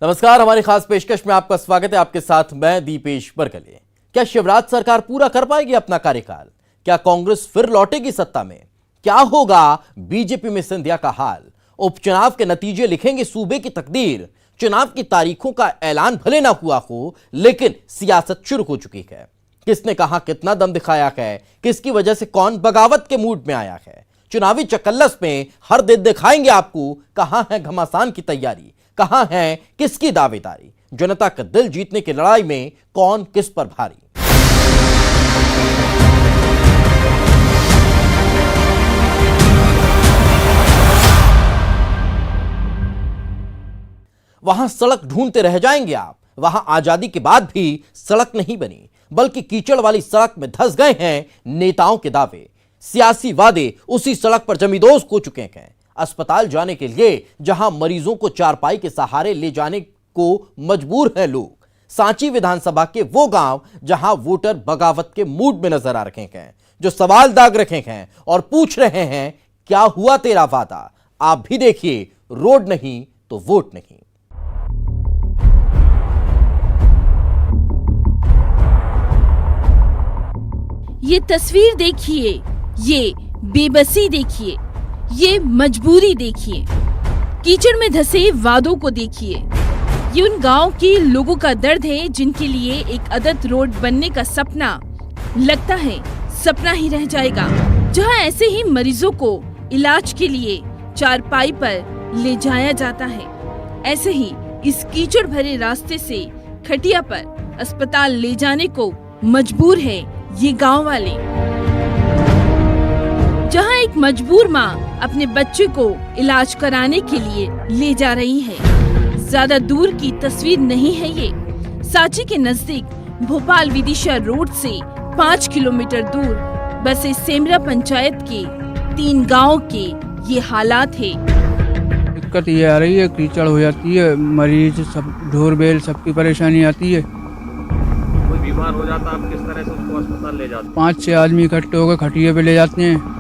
नमस्कार, हमारी खास पेशकश में आपका स्वागत है। आपके साथ मैं दीपेश बरकले। क्या शिवराज सरकार पूरा कर पाएगी अपना कार्यकाल? क्या कांग्रेस फिर लौटेगी सत्ता में? क्या होगा बीजेपी में सिंधिया का हाल? उपचुनाव के नतीजे लिखेंगे सूबे की तकदीर। चुनाव की तारीखों का ऐलान भले ना हुआ हो, लेकिन सियासत शुरू हो चुकी है। किसने कहां कितना दम दिखाया है, किसकी वजह से कौन बगावत के मूड में आया है। चुनावी चकल्लस में हर दिन दिखाएंगे आपको कहां है घमासान की तैयारी, कहां है किसकी दावेदारी। जनता का दिल जीतने की लड़ाई में कौन किस पर भारी। वहां सड़क ढूंढते रह जाएंगे आप। वहां आजादी के बाद भी सड़क नहीं बनी, बल्कि कीचड़ वाली सड़क में धंस गए हैं नेताओं के दावे। सियासी वादे उसी सड़क पर जमींदोज हो चुके हैं। अस्पताल जाने के लिए जहां मरीजों को चारपाई के सहारे ले जाने को मजबूर हैं लोग। सांची विधानसभा के वो गांव जहां वोटर बगावत के मूड में नजर आ रहे हैं, जो सवाल दाग रखे हैं और पूछ रहे हैं क्या हुआ तेरा वादा। आप भी देखिए, रोड नहीं तो वोट नहीं। ये तस्वीर देखिए, ये बेबसी देखिए, ये मजबूरी देखिए, कीचड़ में धंसे वादों को देखिए। ये उन गांव के लोगों का दर्द है जिनके लिए एक आदत रोड बनने का सपना लगता है सपना ही रह जाएगा। जहां ऐसे ही मरीजों को इलाज के लिए चारपाई पर ले जाया जाता है, ऐसे ही इस कीचड़ भरे रास्ते से खटिया पर अस्पताल ले जाने को मजबूर है ये गांव वाले। जहां एक मजबूर माँ अपने बच्चे को इलाज कराने के लिए ले जा रही है। ज्यादा दूर की तस्वीर नहीं है ये। सांची के नजदीक भोपाल विदिशा रोड से 5 किलोमीटर दूर बसे सेमरा पंचायत के 3 गांव के ये हालात है। दिक्कत ये आ रही है, कीचड़ हो जाती है, मरीज सब ढोर बैल सबकी परेशानी आती है। कोई बीमार हो जाता है, आप किस तरह से उसको अस्पताल ले जाते हैं? 5-6 आदमी इकट्ठे होकर खटिया पे ले जाते हैं।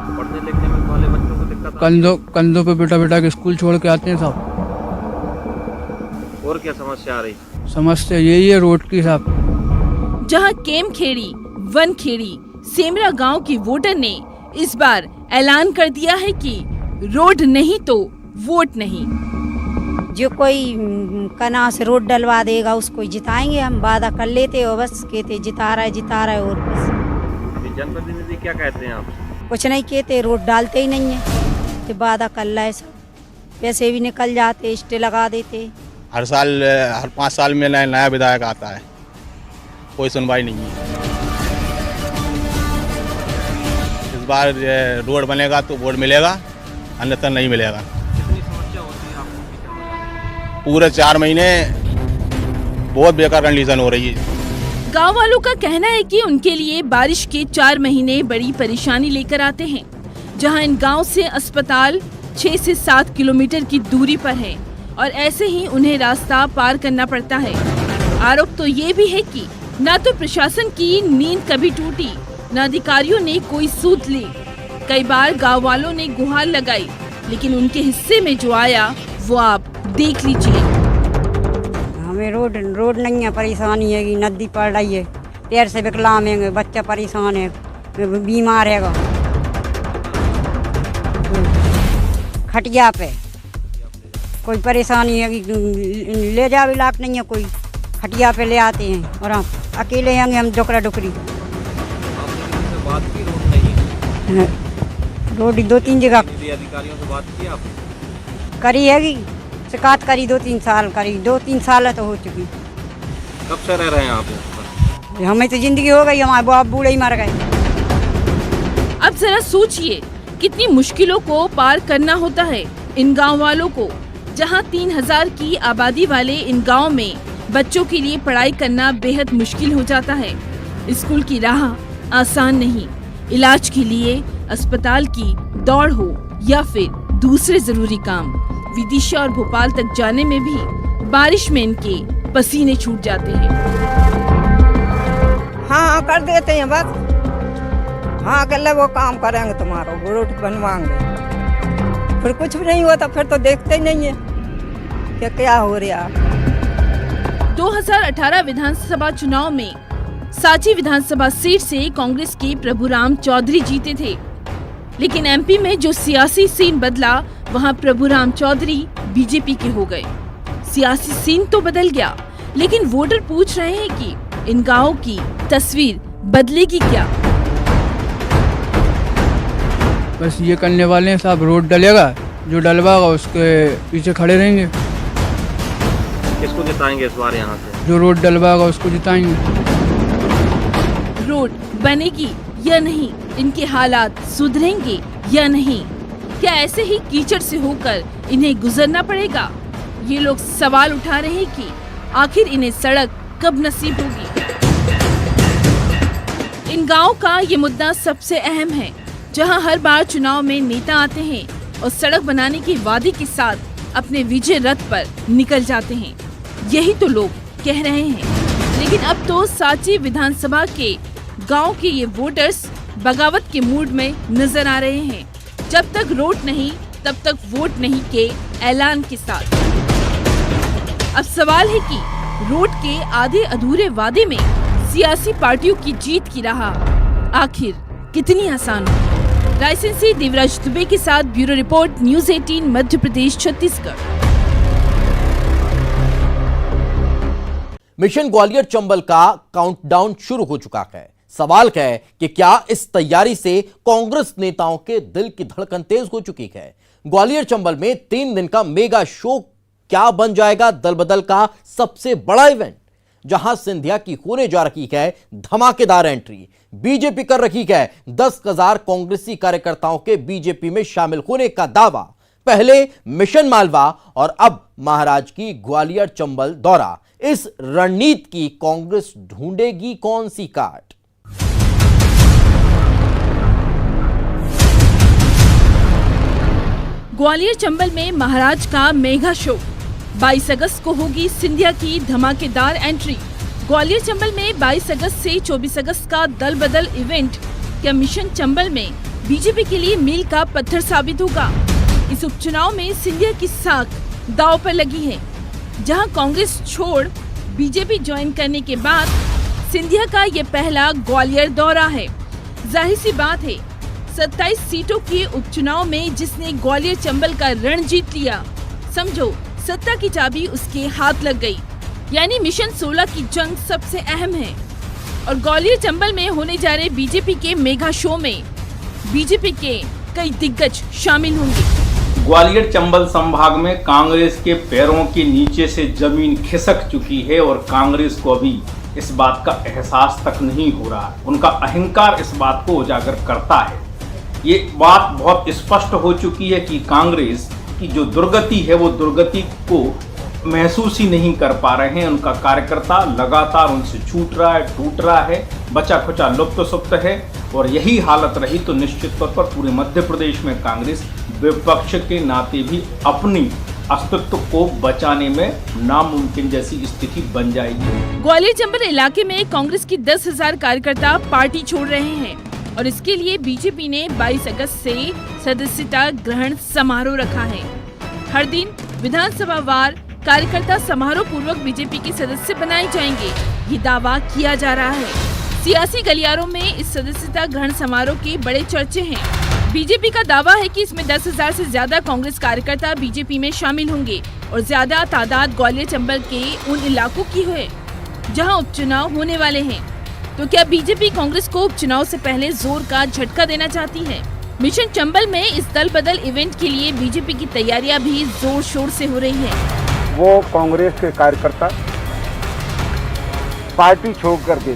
पढ़ने लिखने में वाले बच्चों को दिक्कत कंधों पे बिठा के स्कूल छोड़ के आते हैं सब। और क्या समस्या आ रही? समस्या यही है रोड की साहब। जहां केमखेड़ी, वनखेड़ी, सेमरा गांव की वोटर ने इस बार ऐलान कर दिया है कि रोड नहीं तो वोट नहीं। जो कोई कना से रोड डलवा देगा उसको जिताएंगे। हम वादा कर लेते हो, बस कहते जिता रहा है और बस। जनप्रतिनिधि क्या कहते हैं आप? कुछ नहीं कहते, रोड डालते ही नहीं है। तो वादा कर रहा है सब, पैसे भी निकल जाते, स्टे लगा देते। हर 5 साल में नया विधायक आता है, कोई सुनवाई नहीं है। इस बार रोड बनेगा तो वोट मिलेगा, अन्यथा नहीं मिलेगा। कितनी समस्या होती है आपको? पूरे 4 महीने बहुत बेकार कंडीशन हो रही है। गांव वालों का कहना है कि उनके लिए बारिश के 4 महीने बड़ी परेशानी लेकर आते हैं। जहां इन गांव से अस्पताल 6 से 7 किलोमीटर की दूरी पर है और ऐसे ही उन्हें रास्ता पार करना पड़ता है। आरोप तो ये भी है कि न तो प्रशासन की नींद कभी टूटी, न अधिकारियों ने कोई सूद ली। कई बार गाँव वालों ने गुहार लगाई, लेकिन उनके हिस्से में जो आया वो आप देख लीजिए। हमें रोड नहीं है, परेशानी है कि नदी पड़ रही है, पैर से विकलांग है, बच्चा परेशान है, बीमार है। खटिया पे कोई परेशानी है कि ले जावे लायक नहीं है, कोई खटिया पे ले आते हैं और हम अकेले हैं, हम डुकरा डुकरी। बात की रोड नहीं है? रोड 2-3 जगह अधिकारियों से बात की आपने? करी है कि शिकायत करी, 2-3 साल करी, 2-3 साल तो हो चुकी। कब से रह रहे हैं आप यहाँ पर? हमें तो जिंदगी हो गई, हमारे बाप बूढ़े ही मर गए। अब जरा सोचिए कितनी मुश्किलों को पार करना होता है इन गांव वालों को। जहां 3000 की आबादी वाले इन गांव में बच्चों के लिए पढ़ाई करना बेहद मुश्किल हो जाता है। स्कूल की राह आसान नहीं, इलाज के लिए अस्पताल की दौड़ हो या फिर दूसरे जरूरी काम, विदिशा और भोपाल तक जाने में भी बारिश में इनके पसीने छूट जाते हैं। हाँ कर देते हैं बस। हाँ कर ले, वो काम करेंगे, तुम्हारा रोड बनवाएंगे। फिर कुछ भी नहीं होता, फिर तो देखते ही नहीं है। कि क्या हो रहा। 2018 विधानसभा चुनाव में सांची विधानसभा सीट से कांग्रेस के प्रभुराम चौधरी जीते थे, लेकिन एमपी में जो सियासी सीन बदला वहां प्रभुराम चौधरी बीजेपी के हो गए। सियासी सीन तो बदल गया, लेकिन वोटर पूछ रहे हैं कि इन गांवों की तस्वीर बदलेगी क्या। बस ये करने वाले हैं साहब, रोड डलेगा, जो डलवागा उसके पीछे खड़े रहेंगे। किसको जिताएंगे इस बार यहाँ से? जो रोड डलवागा उसको जिताएंगे। रोड बनेगी या नहीं, इनके हालात सुधरेंगे या नहीं, क्या ऐसे ही कीचड़ से होकर इन्हें गुजरना पड़ेगा? ये लोग सवाल उठा रहे हैं कि आखिर इन्हें सड़क कब नसीब होगी। इन गांवों का ये मुद्दा सबसे अहम है, जहां हर बार चुनाव में नेता आते हैं और सड़क बनाने के वादे के साथ अपने विजय रथ पर निकल जाते हैं। यही तो लोग कह रहे हैं, लेकिन अब तो सांची विधानसभा के गांव के ये वोटर्स बगावत के मूड में नजर आ रहे हैं। जब तक रोड नहीं तब तक वोट नहीं के ऐलान के साथ। अब सवाल है कि रोड के आधे अधूरे वादे में सियासी पार्टियों की जीत की राह आखिर कितनी आसान होगी। रायसेन से देवराज दुबे के साथ bureau report, news 18 Madhya Pradesh Chhattisgarh. Mission Gwalior Chambal का काउंटडाउन शुरू हो चुका है। सवाल है कि क्या इस तैयारी से कांग्रेस नेताओं के दिल की धड़कन तेज हो चुकी है। ग्वालियर चंबल में 3 दिन का मेगा शो क्या बन जाएगा दल बदल का सबसे बड़ा इवेंट, जहां सिंधिया की होने जा रही है धमाकेदार एंट्री। बीजेपी कर रही है 10,000 कांग्रेसी कार्यकर्ताओं के बीजेपी में शामिल होने का दावा। पहले मिशन मालवा और अब महाराज की ग्वालियर चंबल दौरा। इस रणनीति की कांग्रेस ढूंढेगी कौन सी काट? ग्वालियर चंबल में महाराज का मेगा शो। 22 अगस्त को होगी सिंधिया की धमाकेदार एंट्री। ग्वालियर चंबल में 22 अगस्त से 24 अगस्त का दल बदल इवेंट क्या मिशन चंबल में बीजेपी के लिए मील का पत्थर साबित होगा? इस उपचुनाव में सिंधिया की साख दांव पर लगी है, जहां कांग्रेस छोड़ बीजेपी ज्वाइन करने के बाद सिंधिया का ये पहला ग्वालियर दौरा है। जाहिर सी बात है, 27 सीटों के उपचुनाव में जिसने ग्वालियर चंबल का रण जीत लिया, समझो सत्ता की चाबी उसके हाथ लग गई। यानी मिशन 16 की जंग सबसे अहम है। और ग्वालियर चंबल में होने जा रहे बीजेपी के मेगा शो में बीजेपी के कई दिग्गज शामिल होंगे। ग्वालियर चंबल संभाग में कांग्रेस के पैरों के नीचे से जमीन खिसक चुकी है और कांग्रेस को अभी इस बात का एहसास तक नहीं हो रहा। उनका अहंकार इस बात को उजागर करता है। ये बात बहुत स्पष्ट हो चुकी है कि कांग्रेस की जो दुर्गति है वो दुर्गति को महसूस ही नहीं कर पा रहे हैं। उनका कार्यकर्ता लगातार उनसे छूट रहा है, टूट रहा है, बचा खुचा लुप्त सुप्त है। और यही हालत रही तो निश्चित तौर पर पूरे मध्य प्रदेश में कांग्रेस विपक्ष के नाते भी अपनी अस्तित्व को बचाने में नामुमकिन जैसी स्थिति बन जाएगी। ग्वालियर चंबल इलाके में कांग्रेस की 10,000 कार्यकर्ता पार्टी छोड़ रहे हैं और इसके लिए बीजेपी ने 22 अगस्त से सदस्यता ग्रहण समारोह रखा है। हर दिन विधानसभा वार कार्यकर्ता समारोह पूर्वक बीजेपी के सदस्य बनाए जाएंगे, ये दावा किया जा रहा है। सियासी गलियारों में इस सदस्यता ग्रहण समारोह के बड़े चर्चे हैं। बीजेपी का दावा है कि इसमें 10,000 से ज्यादा कांग्रेस कार्यकर्ता बीजेपी में शामिल होंगे और ज्यादा तादाद ग्वालियर चंबल के उन इलाकों की है जहां उपचुनाव होने वाले हैं। तो क्या बीजेपी कांग्रेस को उपचुनाव से पहले जोर का झटका देना चाहती है? मिशन चंबल में इस दल बदल इवेंट के लिए बीजेपी की तैयारियां भी जोर शोर से हो रही है। वो कांग्रेस के कार्यकर्ता पार्टी छोड़ करके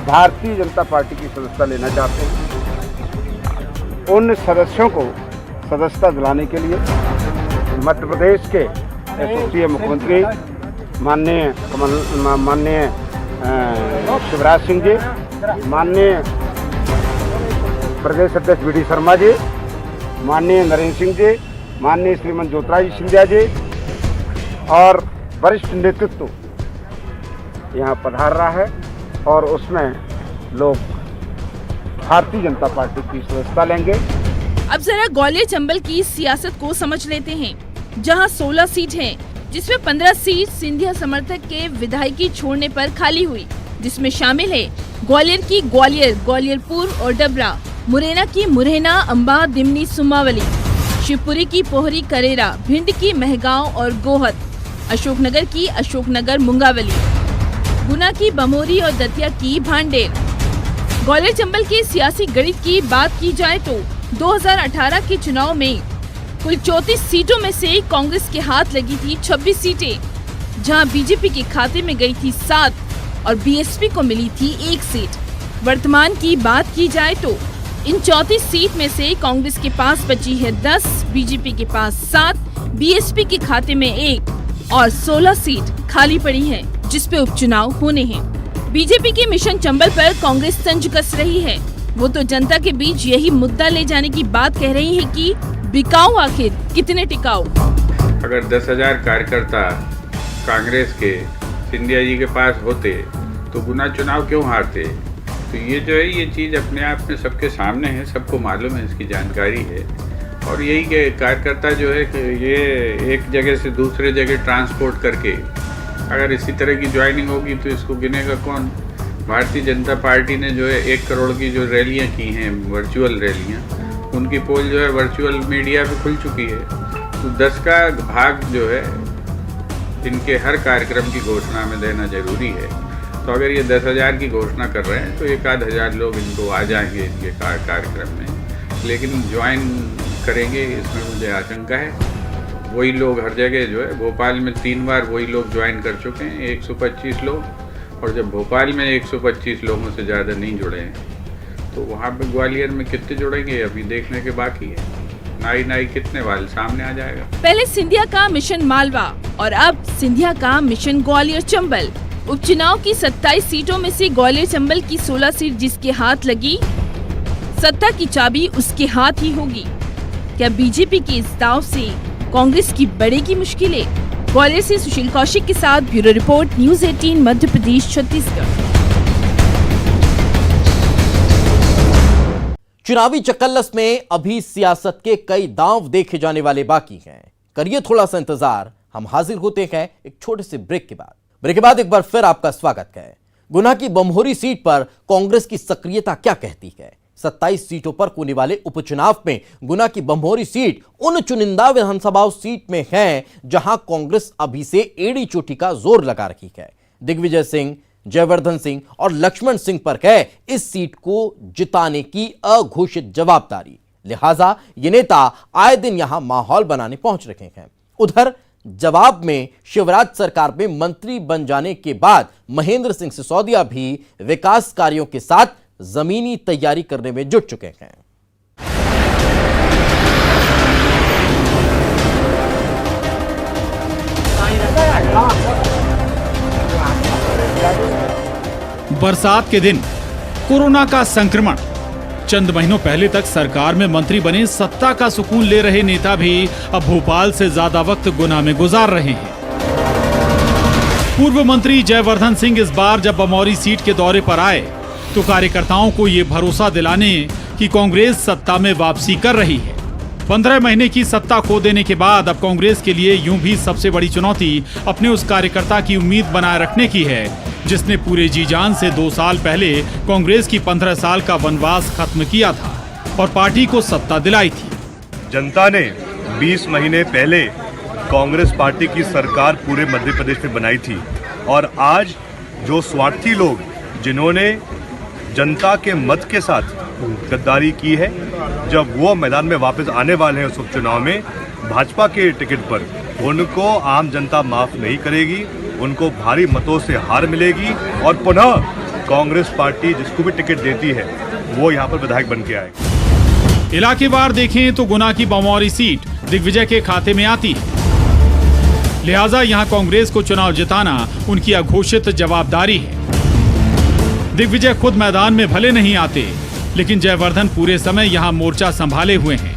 भारतीय जनता पार्टी की सदस्यता लेना चाहते हैं। उन सदस्यों को सदस्यता दिलाने के लिए मध्य प्रदेश के यशस्वी मुख्यमंत्री माननीय शिवराज सिंह जी, माननीय प्रदेश अध्यक्ष वी डी शर्मा जी, माननीय नरेंद्र सिंह जी, माननीय श्रीमान ज्योतिराज सिंधिया जी और वरिष्ठ नेतृत्व यहाँ पधार रहा है और उसमें लोग भारतीय जनता पार्टी की सदस्यता लेंगे। अब जरा ग्वालियर चंबल की सियासत को समझ लेते हैं, जहां 16 सीट हैं जिसमें 15 सीट सिंधिया समर्थक के विधायकी छोड़ने पर खाली हुई, जिसमें शामिल है ग्वालियर की ग्वालियर, ग्वालियरपुर और डबरा, मुरैना की मुरैना, अंबा, दिमनी, सुमावली, शिवपुरी की पोहरी, करेरा, भिंड की महगांव और गोहद, अशोकनगर की अशोकनगर, मुंगावली, गुना की बमोरी और दतिया की भांडेर। ग्वालियर चंबल के सियासी गणित की बात की जाए तो 2018 के चुनाव में कुल 34 सीटों में से कांग्रेस के हाथ लगी थी 26 सीटें, जहां बीजेपी के खाते में गई थी 7 और बीएसपी को मिली थी 1 सीट। वर्तमान की बात की जाए तो इन 34 सीट में से कांग्रेस के पास बची है 10, बीजेपी के पास 7, बीएसपी के खाते में 1 और 16 सीट खाली पड़ी है, जिस पे उपचुनाव होने हैं। बीजेपी के मिशन चंबल पर कांग्रेस तंज कस रही है। वो तो जनता के बीच यही मुद्दा ले जाने की बात कह रही है कि बिकाऊ आखिर कितने टिकाऊ। अगर 10,000 कार्यकर्ता कांग्रेस के सिंधिया जी के पास होते तो गुना चुनाव क्यों हारते? तो ये जो है ये चीज़ अपने आप में सबके सामने है, सबको मालूम है, इसकी जानकारी है। और यही कि कार्यकर्ता जो है कि ये एक जगह से दूसरे जगह ट्रांसपोर्ट करके अगर इसी तरह की ज्वाइनिंग होगी तो इसको गिनेगा कौन? भारतीय जनता पार्टी ने जो है 1 करोड़ की जो रैलियां की हैं, वर्चुअल रैलियां, उनकी पोल जो है वर्चुअल मीडिया पे खुल चुकी है। तो 10 का भाग जो है इनके हर कार्यक्रम की घोषणा में देना जरूरी है। तो अगर ये 10,000 की घोषणा कर रहे हैं तो 1,000 लोग इनको आ जाएंगे इनके कार्यक्रम में, लेकिन ज्वाइन करेंगे इसमें मुझे आशंका है। वही लोग हर जगह जो है, भोपाल में 3 बार वही लोग ज्वाइन कर चुके हैं, 125 लोग, और जब भोपाल में 125 लोगों से ज़्यादा नहीं जुड़े हैं तो वहाँ पे ग्वालियर में कितने जुड़ेंगे अभी देखने के बाकी है। नाई कितने वाले सामने आ जाएगा। पहले सिंधिया का मिशन मालवा और अब सिंधिया का मिशन ग्वालियर चंबल। उपचुनाव की 27 सीटों में से ग्वालियर चंबल की 16 सीट जिसके हाथ लगी, सत्ता की चाबी उसके हाथ ही होगी। क्या बीजेपी के इस दांव से कांग्रेस की बढ़ेगी मुश्किलें? ग्वालियर से सुशील कौशिक के साथ bureau report, news 18 Madhya Pradesh, Chhattisgarh. चुनावी चकल्लस में अभी सियासत के कई दांव देखे जाने वाले बाकी हैं। करिए थोड़ा सा इंतजार, हम हाजिर होते हैं एक छोटे से ब्रेक के बाद। ब्रेक के बाद एक बार फिर आपका स्वागत है। गुना की बमहोरी सीट पर कांग्रेस की सक्रियता क्या कहती है? 27 सीटों पर होने वाले उपचुनाव में गुना की बमहोरी सीट उन चुनिंदा विधानसभा सीट में है जहां कांग्रेस अभी से एड़ी चोटी का जोर लगा रही है। दिग्विजय सिंह, जयवर्धन सिंह और लक्ष्मण सिंह पर है इस सीट को जिताने की अघोषित जवाबदारी। लिहाजा ये नेता आए दिन यहां माहौल बनाने पहुंच रहे हैं। उधर जवाब में शिवराज सरकार में मंत्री बन जाने के बाद महेंद्र सिंह सिसोदिया भी विकास कार्यों के साथ जमीनी तैयारी करने में जुट चुके हैं। बरसात के दिन कोरोना का संक्रमण, चंद महीनों पहले तक सरकार में मंत्री बने सत्ता का सुकून ले रहे नेता भी अब भोपाल से ज्यादा वक्त गुना में गुजार रहे हैं। पूर्व मंत्री जयवर्धन सिंह इस बार जब बमौरी सीट के दौरे पर आए तो कार्यकर्ताओं को ये भरोसा दिलाने कि कांग्रेस सत्ता में वापसी कर रही है। 15 महीने की सत्ता खो देने के बाद अब कांग्रेस के लिए यूं भी सबसे बड़ी चुनौती अपने उस कार्यकर्ता की उम्मीद बनाए रखने की है जिसने पूरे जी जान से 2 साल पहले कांग्रेस की 15 साल का वनवास खत्म किया था और पार्टी को सत्ता दिलाई थी। जनता ने 20 महीने पहले कांग्रेस पार्टी की सरकार पूरे मध्य प्रदेश में बनाई थी और आज जो स्वार्थी लोग जिन्होंने जनता के मत के साथ गद्दारी की है, जब वो मैदान में वापस आने वाले हैं उस उपचुनाव में भाजपा के टिकट पर, उनको आम जनता माफ नहीं करेगी, उनको भारी मतों से हार मिलेगी और पुनः कांग्रेस पार्टी जिसको भी टिकट देती है वो यहाँ पर विधायक बन के आएगी। इलाकेवार देखें तो गुना की बमौरी सीट दिग्विजय के खाते में आती है, लिहाजा यहाँ कांग्रेस को चुनाव जिताना उनकी अघोषित जवाबदारी है। दिग्विजय खुद मैदान में भले नहीं आते, लेकिन जयवर्धन पूरे समय यहां मोर्चा संभाले हुए हैं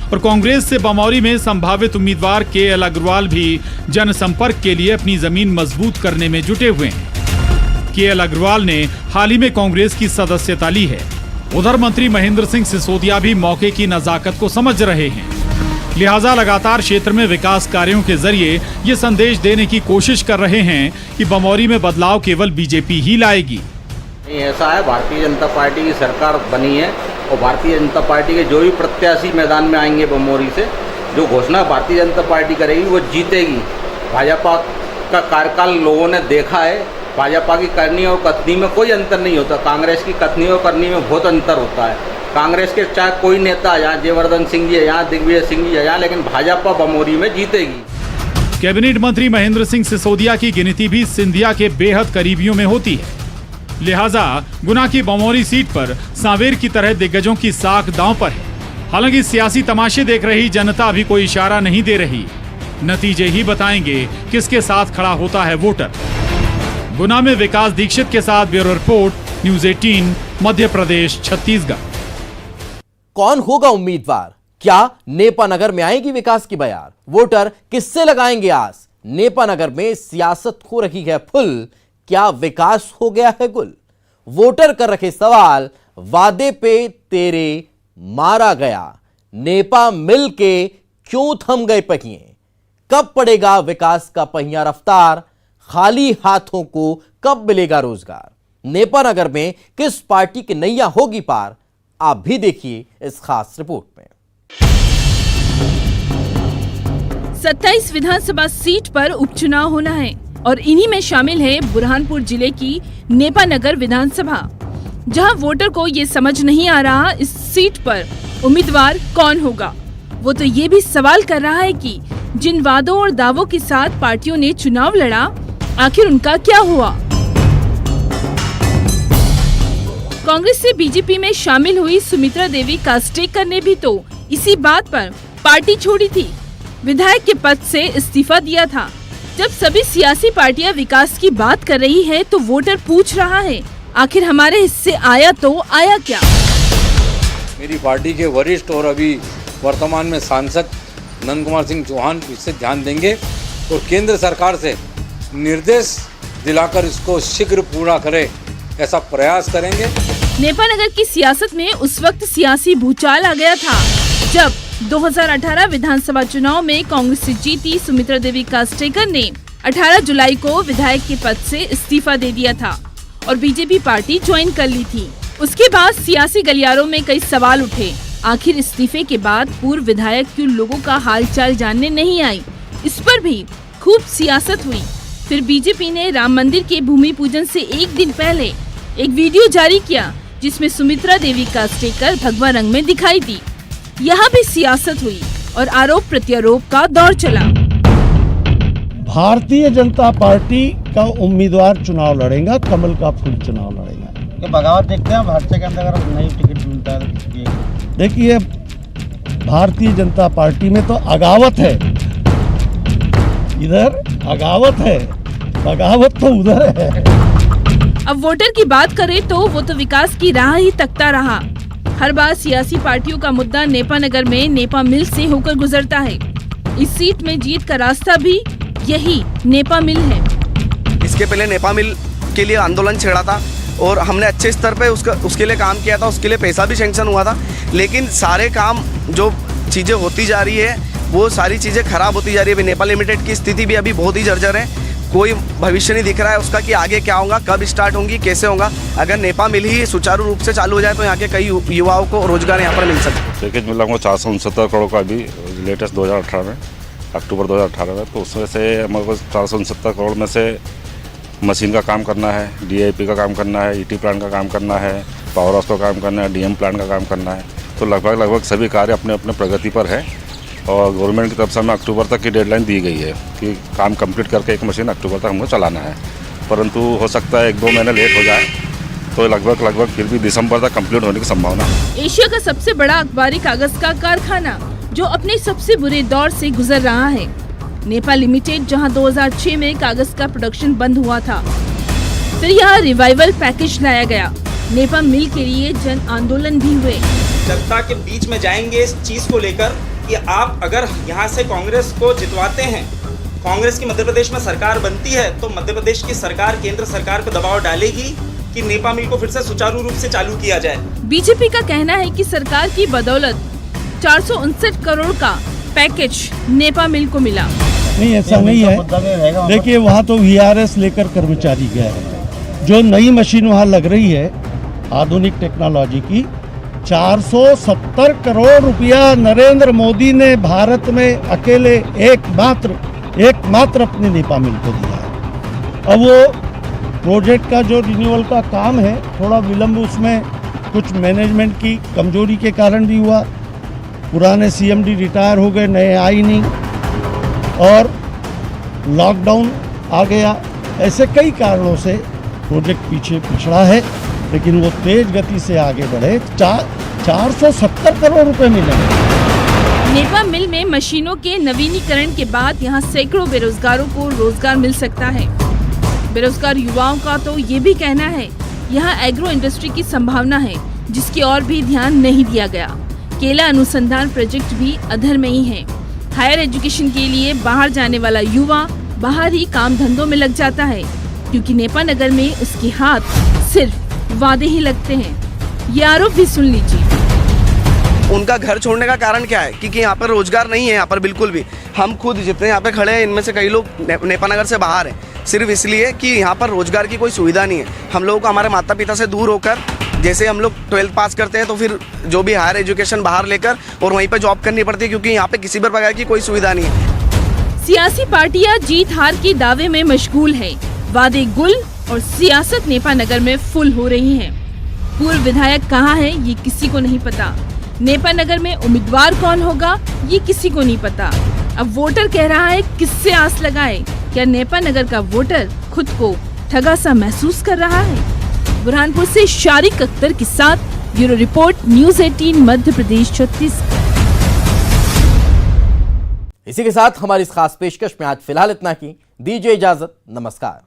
और कांग्रेस से बमौरी में संभावित उम्मीदवार KL अग्रवाल भी जनसंपर्क के लिए अपनी जमीन मजबूत करने में जुटे हुए हैं। KL अग्रवाल ने हाल ही में कांग्रेस की सदस्यता ली है। उधर मंत्री महेंद्र सिंह सिसोदिया भी मौके की नजाकत को समझ रहे हैं। लिहाजा लगातार क्षेत्र में विकास कार्यों के जरिए ये संदेश देने की कोशिश कर रहे हैं कि बमौरी में बदलाव केवल बीजेपी ही लाएगी। ऐसा है, भारतीय जनता पार्टी की सरकार बनी है और भारतीय जनता पार्टी के जो भी प्रत्याशी मैदान में आएंगे बमौरी से, जो घोषणा भारतीय जनता पार्टी करेगी वो जीतेगी। भाजपा का कार्यकाल लोगों ने देखा है, भाजपा की करनी और कथनी में कोई अंतर नहीं होता, कांग्रेस की कथनी और करनी में बहुत अंतर होता है। कांग्रेस के चाहे कोई नेता यहाँ जयवर्धन सिंह जी है, यहाँ दिग्विजय सिंह जी है यहाँ, लेकिन भाजपा बमौरी में जीतेगी। कैबिनेट मंत्री महेंद्र सिंह सिसोदिया की गिनती भी सिंधिया के बेहद करीबियों में होती है। लिहाजा गुना की बमौरी सीट पर सांवेर की तरह दिग्गजों की साख दांव पर है। हालांकि सियासी तमाशे देख रही जनता अभी कोई इशारा नहीं दे रही, नतीजे ही बताएंगे किसके साथ खड़ा होता है वोटर। गुना में विकास दीक्षित के साथ bureau report, news 18, Madhya Pradesh, Chhattisgarh. कौन होगा उम्मीदवार? क्या नेपा नगर में आएगी विकास की बयार? वोटर किससे लगाएंगे आस? नेपा नगर में सियासत हो रही है फुल, क्या विकास हो गया है गुल? वोटर कर रखे सवाल, वादे पे तेरे मारा गया, नेपा मिल के क्यों थम गए पहिए? कब पड़ेगा विकास का पहिया रफ्तार? खाली हाथों को कब मिलेगा रोजगार? नेपा नगर में किस पार्टी की नैया होगी पार? आप भी देखिए इस खास रिपोर्ट में। 27 विधानसभा सीट पर उपचुनाव होना है और इन्हीं में शामिल है बुरहानपुर जिले की नेपा नगर विधानसभा, जहां वोटर को ये समझ नहीं आ रहा इस सीट पर उम्मीदवार कौन होगा। वो तो ये भी सवाल कर रहा है कि जिन वादों और दावों के साथ पार्टियों ने चुनाव लड़ा, आखिर उनका क्या हुआ। कांग्रेस से बीजेपी में शामिल हुई सुमित्रा देवी कास्टेकर ने भी तो इसी बात पर पार्टी छोड़ी थी, विधायक के पद से इस्तीफा दिया था। जब सभी सियासी पार्टियां विकास की बात कर रही है तो वोटर पूछ रहा है, आखिर हमारे हिस्से आया तो आया क्या? मेरी पार्टी के वरिष्ठ और अभी वर्तमान में सांसद नंद कुमार सिंह चौहान इससे ध्यान देंगे और केंद्र सरकार से निर्देश दिलाकर इसको शीघ्र पूरा करे, ऐसा प्रयास करेंगे। नेपा नगर की सियासत में उस वक्त सियासी भूचाल आ गया था जब 2018 विधानसभा चुनाव में कांग्रेस से जीती सुमित्रा देवी कास्टेकर ने 18 जुलाई को विधायक के पद से इस्तीफा दे दिया था और बीजेपी पार्टी ज्वाइन कर ली थी। उसके बाद सियासी गलियारों में कई सवाल उठे, आखिर इस्तीफे के बाद पूर्व विधायक क्यों लोगों का हालचाल जानने नहीं आई, इस पर भी खूब सियासत हुई। फिर बीजेपी ने राम मंदिर के भूमि पूजन से एक दिन पहले एक वीडियो जारी किया जिसमें सुमित्रा देवी कास्टेकर भगवा रंग में दिखाई दी। यहाँ भी सियासत हुई और आरोप प्रत्यारोप का दौर चला। भारतीय जनता पार्टी का उम्मीदवार चुनाव लड़ेगा, कमल का फूल चुनाव लड़ेगा। बगावत देखते हैं भाजपा के अंदर, अगर नई टिकट मिलता है। देखिए, भारतीय जनता पार्टी में तो अगावत है, इधर अगावत है, बगावत तो उधर है। अब वोटर की बात करें तो वो तो विकास की राह ही तकता रहा। हर बार सियासी पार्टियों का मुद्दा नेपा नगर में नेपा मिल से होकर गुजरता है। इस सीट में जीत का रास्ता भी यही नेपा मिल है। इसके पहले नेपा मिल के लिए आंदोलन छेड़ा था और हमने अच्छे स्तर पे उसके लिए काम किया था, उसके लिए पैसा भी सैंक्शन हुआ था, लेकिन सारे काम जो चीज़ें होती जा रही है वो सारी चीज़ें खराब होती जा रही है। अभी नेपा लिमिटेड की स्थिति भी अभी बहुत ही जर्जर है, कोई भविष्य नहीं दिख रहा है उसका कि आगे क्या होगा, कब स्टार्ट होंगी, कैसे होगा। अगर नेपा मिल ही सुचारू रूप से चालू हो जाए तो यहाँ के कई युवाओं को रोजगार यहाँ पर मिल सकता है। पैकेज मिला हमको 469 करोड़ का अभी लेटेस्ट 2018 में, अक्टूबर 2018 में, तो उसमें से हमारे को 469 करोड़ में से मशीन का काम करना है, DIP का काम करना है, ET प्लांट का काम करना है, पावर हाउस का काम करना है, DM प्लांट का काम करना है। तो लगभग सभी कार्य अपने अपने प्रगति पर है और गवर्नमेंट की तरफ से हमें अक्टूबर तक की डेडलाइन दी गई है कि काम कंप्लीट करके एक मशीन अक्टूबर तक हमको चलाना है। परंतु हो सकता है 1-2 महीने लेट हो जाए, तो लगभग फिर भी दिसंबर तक कंप्लीट होने की संभावना है। एशिया का सबसे बड़ा अखबारी कागज का कारखाना जो अपने सबसे बुरे दौर से गुजर रहा है, नेपा लिमिटेड, जहां 2006 में कागज का प्रोडक्शन बंद हुआ था। फिर यहाँ रिवाइवल पैकेज लाया गया, नेपा मिल के लिए जन आंदोलन भी हुए। जनता के बीच में जाएंगे इस चीज को लेकर कि आप अगर यहाँ से कांग्रेस को जितवाते हैं, कांग्रेस की मध्य प्रदेश में सरकार बनती है, तो मध्य प्रदेश की सरकार केंद्र सरकार पर दबाव डालेगी कि नेपा मिल को फिर से सुचारू रूप से चालू किया जाए। बीजेपी का कहना है कि सरकार की बदौलत 459 करोड़ का पैकेज नेपा मिल को मिला। नहीं, ऐसा नहीं है। देखिए, वहाँ तो VRS लेकर कर्मचारी गए हैं। जो नई मशीन वहाँ लग रही है आधुनिक टेक्नोलॉजी की, 470 करोड़ रुपया नरेंद्र मोदी ने भारत में अकेले एकमात्र अपने नेपा मिल को दिया है। अब वो प्रोजेक्ट का जो रिन्यूअल का काम है, थोड़ा विलम्ब उसमें कुछ मैनेजमेंट की कमजोरी के कारण भी हुआ। पुराने CMD रिटायर हो गए, नए आई नहीं, और लॉकडाउन आ गया। ऐसे कई कारणों से प्रोजेक्ट पीछे पिछड़ा है, लेकिन वो तेज गति से आगे बढ़े। 470 करोड़ रुपए मिले। नेपा मिल में मशीनों के नवीनीकरण के बाद यहाँ सैकड़ों बेरोजगारों को रोजगार मिल सकता है। बेरोजगार युवाओं का तो ये भी कहना है यहाँ एग्रो इंडस्ट्री की संभावना है, जिसकी ओर भी ध्यान नहीं दिया गया। केला अनुसंधान प्रोजेक्ट भी अधर में ही है। हायर एजुकेशन के लिए बाहर जाने वाला युवा बाहर ही काम धंधों में लग जाता है, क्योंकि नेपा नगर में उसके हाथ सिर्फ वादे ही लगते हैं। ये आरोप भी सुन लीजिए। उनका घर छोड़ने का कारण क्या है? क्योंकि यहाँ पर रोजगार नहीं है। यहाँ पर बिल्कुल भी, हम खुद जितने यहाँ पे खड़े हैं, इनमें से कई लोग नेपा नगर से बाहर हैं, सिर्फ इसलिए कि यहाँ पर रोजगार की कोई सुविधा नहीं है। हम लोगों को हमारे माता पिता से दूर होकर, जैसे हम लोग 12th पास करते हैं तो फिर जो भी हायर एजुकेशन बाहर लेकर और वहीं पर जॉब करनी पड़ती है, क्योंकि यहाँ पे किसी भी प्रकार की कोई सुविधा नहीं है। सियासी पार्टियां जीत हार के दावे में मशगूल है। वादे गुल और सियासत नेपा नगर में फुल हो रही है। पूर्व विधायक कहाँ है ये किसी को नहीं पता। नेपा नगर में उम्मीदवार कौन होगा ये किसी को नहीं पता। अब वोटर कह रहा है किससे आस लगाए। क्या नेपा नगर का वोटर खुद को ठगा सा महसूस कर रहा है? बुरहानपुर से शारिक अख्तर के साथ bureau report, news 18 Madhya Pradesh Chhattisgarh. इसी के साथ हमारी इस खास पेशकश में आज फिलहाल इतना ही। दीजिए इजाजत, नमस्कार।